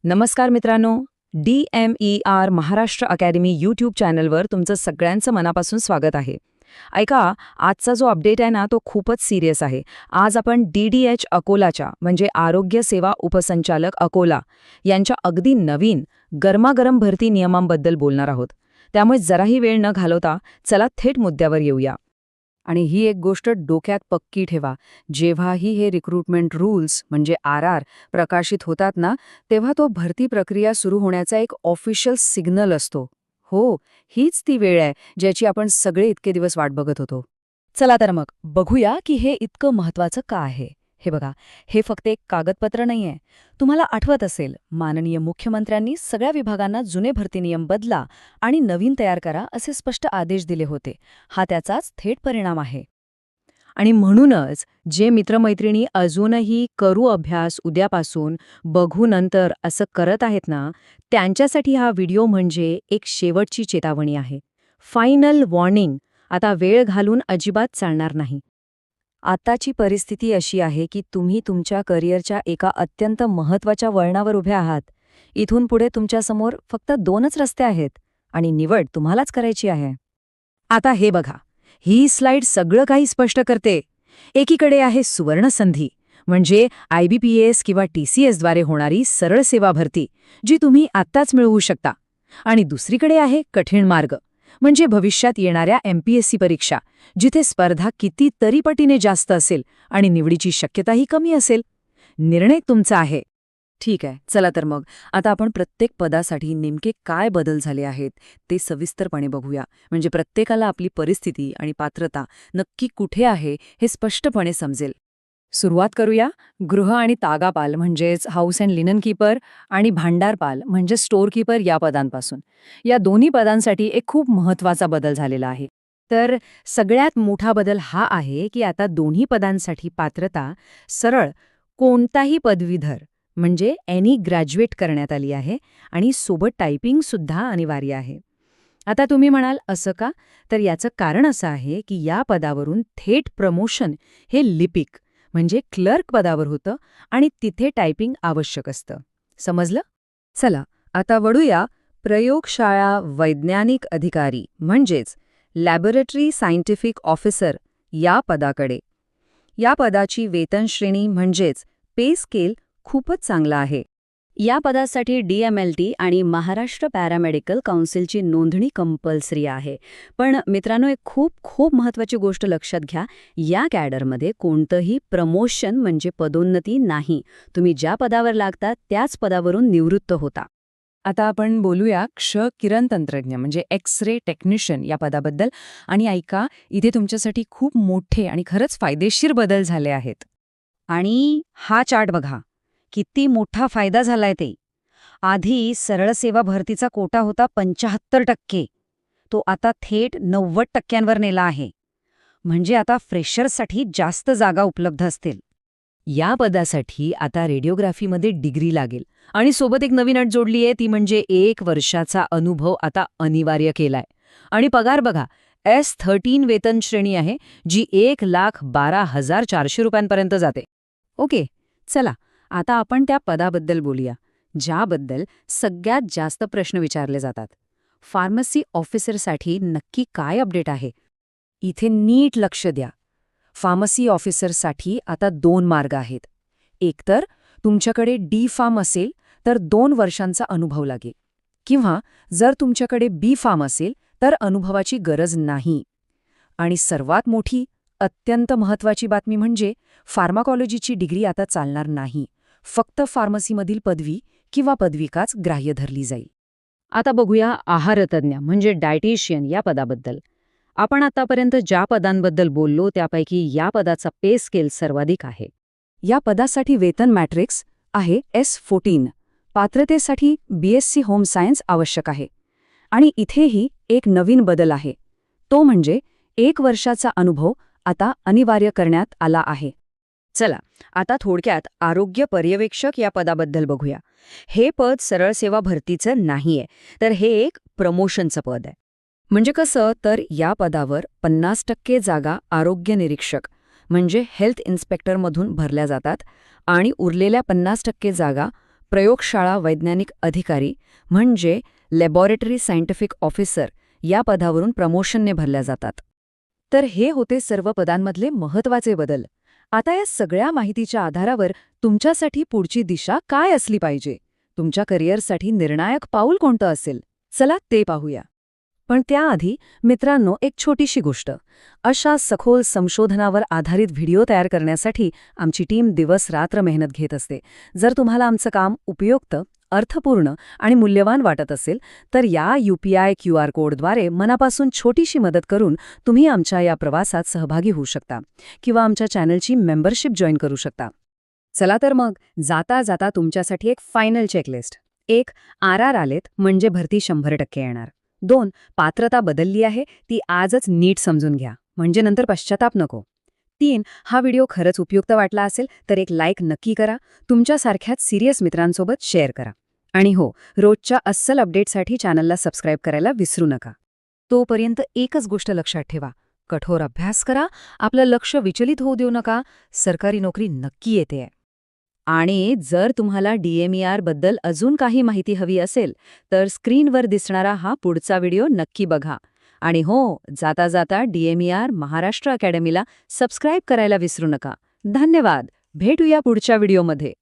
नमस्कार मित्रांनो, DMER Maharashtra academy YouTube चॅनलवर तुमचं सगळ्यांचं मनापासून स्वागत आहे. ऐका, आजचा जो अपडेट आहे ना तो खूपच सिरियस आहे. आज आपण DDH अकोलाच्या म्हणजे आरोग्य सेवा उपसंचालक अकोला यांच्या अगदी नवीन गरमागरम भरती नियमांबद्दल बोलणार आहोत. त्यामुळे जराही वेळ न घालवता चला थेट मुद्द्यावर येऊया. आणि ही एक गोष्ट डोक्यात पक्की ठेवा, जेव्हाही हे रिक्रुटमेंट रूल्स म्हणजे RR प्रकाशित होतात ना, तेव्हा तो भरती प्रक्रिया सुरू होण्याचा एक ऑफिशियल सिग्नल असतो. हो, हीच ती वेळ आहे ज्याची आपण सगळे इतके दिवस वाट बघत होतो. चला तर मग बघूया की हे इतकं महत्वाचं का आहे. हे बघा, हे फक्त एक कागदपत्र नाहीये. तुम्हाला आठवत असेल, माननीय मुख्यमंत्र्यांनी सगळ्या विभागांना जुने भरती नियम बदला आणि नवीन तयार करा असे स्पष्ट आदेश दिले होते. हा त्याचाच थेट परिणाम आहे. आणि म्हणूनच जे मित्रमैत्रिणी अजूनही करू अभ्यास उद्यापासून बघू नंतर असं करत आहेत ना, त्यांच्यासाठी हा व्हिडिओ म्हणजे एक शेवटची चेतावणी आहे. Final warning. आता वेळ घालून अजिबात चालणार नाही. आताची परिस्थिती अशी आहे की तुम्ही तुमच्या करिअरच्या एका अत्यंत महत्त्वाच्या वळणावर उभे आहात. इथून पुढे तुमच्यासमोर फक्त 2च रस्ते आहेत आणि निवड तुम्हालाच करायची आहे. आता हे बघा, ही स्लाइड सगळं काही स्पष्ट करते. एकीकडे आहे सुवर्ण संधी, म्हणजे IBPS किंवा TCS द्वारे होणारी सरळ सेवा भरती, जी तुम्ही आत्ताच मिळवू शकता. आणि दुसरीकडे आहे कठीण मार्ग, म्हणजे भविष्यात येणाऱ्या MPSC परीक्षा, जिथे स्पर्धा कितीतरी पटीने जास्त असेल आणि निवडीची शक्यताही कमी असेल. निर्णय तुमचा आहे. ठीक आहे, चला तर मग आता आपण प्रत्येक पदासाठी नेमके काय बदल झाले आहेत ते सविस्तरपणे बघूया. म्हणजे प्रत्येकाला आपली परिस्थिती आणि पात्रता नक्की कुठे आहे हे स्पष्टपणे समजेल. सुरुवात करूया गृह आणि तागापाल म्हणजेच हाऊस अँड लिनन कीपर आणि भांडारपाल म्हणजे स्टोअर कीपर या पदांपासून. या दोन्ही पदांसाठी एक खूप महत्त्वाचा बदल झालेला आहे. तर सगळ्यात मोठा बदल हा आहे की आता दोन्ही पदांसाठी पात्रता सरळ कोणताही पदवीधर म्हणजे एनी ग्रॅज्युएट करण्यात आली आहे आणि सोबत टायपिंग सुद्धा अनिवार्य आहे. आता तुम्ही म्हणाल असं का? तर याचं कारण असं आहे की या पदावरून थेट प्रमोशन हे लिपिक म्हणजे क्लर्क पदावर होतं आणि तिथे टायपिंग आवश्यक असतं. समजलं? चला आता वळूया प्रयोगशाळा वैज्ञानिक अधिकारी म्हणजेच लॅबोरेटरी सायंटिफिक ऑफिसर या पदाकडे. या पदाची वेतनश्रेणी म्हणजेच पे स्केल खूपच चांगला आहे. या पदासाठी DMLT आणि महाराष्ट्र पॅरामेडिकल काउन्सिलची नोंदणी कंपल्सरी आहे. पण मित्रांनो, एक खूप खूप महत्त्वाची गोष्ट लक्षात घ्या, या कॅडरमध्ये कोणतंही प्रमोशन म्हणजे पदोन्नती नाही. तुम्ही ज्या पदावर लागता त्याच पदावरून निवृत्त होता. आता आपण बोलूया किरण तंत्रज्ञ म्हणजे एक्स-रे टेक्निशियन या पदाबद्दल. आणि ऐका, इथे तुमच्यासाठी खूप मोठे आणि खरंच फायदेशीर बदल झाले आहेत. आणि हा चार्ट बघा, किती मोठा फायदा झालाय ते. आधी सरळ सेवा भरतीचा कोटा होता 75%, तो आता थेट 90% नेला आहे. म्हणजे आता फ्रेशर्ससाठी जास्त जागा उपलब्ध असतील. या पदासाठी आता रेडिओग्राफीमध्ये डिग्री लागेल आणि सोबत एक नवीन अट जोडली आहे, ती म्हणजे 1 वर्षाचा अनुभव आता अनिवार्य केलाय. आणि पगार बघा, S13 वेतन श्रेणी आहे, जी 1,12,400 रुपयांपर्यंत जाते. ओके, चला आता आपण त्या पदाबद्दल बोलूया, ज्याबद्दल सगळ्यात जास्त प्रश्न विचारले जातात. फार्मसी ऑफिसरसाठी नक्की काय अपडेट आहे? इथे नीट लक्ष द्या. फार्मसी ऑफिसरसाठी आता 2 मार्ग आहेत. एकतर तुमच्याकडे D-Pharm असेल तर 2 वर्षांचा अनुभव लागेल, किंवा जर तुमच्याकडे B-Pharm असेल तर अनुभवाची गरज नाही. आणि सर्वात मोठी, अत्यंत महत्त्वाची बातमी म्हणजे फार्माकॉलॉजीची डिग्री आता चालणार नाही. फक्त फार्मसीमधील पदवी किंवा पदविकाच ग्राह्य धरली जाईल. आता बघूया आहारतज्ञ म्हणजे डायटिशियन या पदाबद्दल. आपण आतापर्यंत ज्या पदांबद्दल बोललो त्यापैकी या पदाचा पे स्केल सर्वाधिक आहे. या पदासाठी वेतन मॅट्रिक्स आहे S14. पात्रतेसाठी BSc होम सायन्स आवश्यक आहे. आणि इथेही एक नवीन बदल आहे, तो म्हणजे 1 वर्षाचा अनुभव आता अनिवार्य करण्यात आला आहे. चला आता थोडक्यात आरोग्य पर्यवेक्षक या पदाबद्दल बघूया. हे पद सरळ सेवा भरतीचं नाहीये, तर हे एक प्रमोशनचं पद आहे. म्हणजे कसं, तर या पदावर 50% जागा आरोग्य निरीक्षक म्हणजे हेल्थ इन्स्पेक्टरमधून भरल्या जातात आणि उरलेल्या 50% जागा प्रयोगशाळा वैज्ञानिक अधिकारी म्हणजे लॅबॉरेटरी सायंटिफिक ऑफिसर या पदावरून प्रमोशनने भरल्या जातात. तर हे होते सर्व पदांमधले महत्त्वाचे बदल. आता या सगळ्या माहितीच्या आधारावर तुमच्यासाठी पुढची दिशा काय असली पाहिजे? तुमच्या करिअरसाठी निर्णायक पाऊल कोणतं असेल? चला ते पाहूया. पण त्याआधी मित्रांनो, एक छोटीशी गोष्ट. अशा सखोल संशोधनावर आधारित व्हिडिओ तयार करण्यासाठी आमची टीम दिवस-रात्र मेहनत घेत असते. जर तुम्हाला आमचं काम उपयुक्त, अर्थपूर्ण आणि मूल्यवान वाटत असेल तर या UPI QR कोडद्वारे मनापासून छोटीशी मदत करून तुम्ही आमच्या या प्रवासात सहभागी होऊ शकता किंवा आमच्या चॅनलची मेंबरशिप जॉईन करू शकता. चला तर मग जाता जाता तुमच्यासाठी एक फायनल चेकलिस्ट. 1. RR आलेत म्हणजे भरती 100% येणार. 2. पात्रता बदलली आहे, ती आजच नीट समजून घ्या म्हणजे नंतर पश्चाताप नको. 3. हा व्हिडिओ खरंच उपयुक्त वाटला असेल तर एक लाईक नक्की करा. तुमच्यासारख्याच सिरियस मित्रांसोबत शेअर करा. आणि हो, रोजच्या अस्सल अपडेटसाठी चॅनलला सबस्क्राईब करायला विसरू नका. तोपर्यंत एकच गोष्ट लक्षात ठेवा. कठोर अभ्यास करा, आपलं लक्ष विचलित होऊ देऊ नका. सरकारी नोकरी नक्की येतेय. आणि जर तुम्हाला DMER बद्दल अजून काही माहिती हवी असेल तर स्क्रीनवर दिसणारा हा पुढचा व्हिडिओ नक्की बघा. आणि हो, जाता जाता DMER महाराष्ट्र अकॅडमीला सबस्क्राईब करायला विसरू नका. धन्यवाद. भेटूया पुढच्या व्हिडिओमध्ये.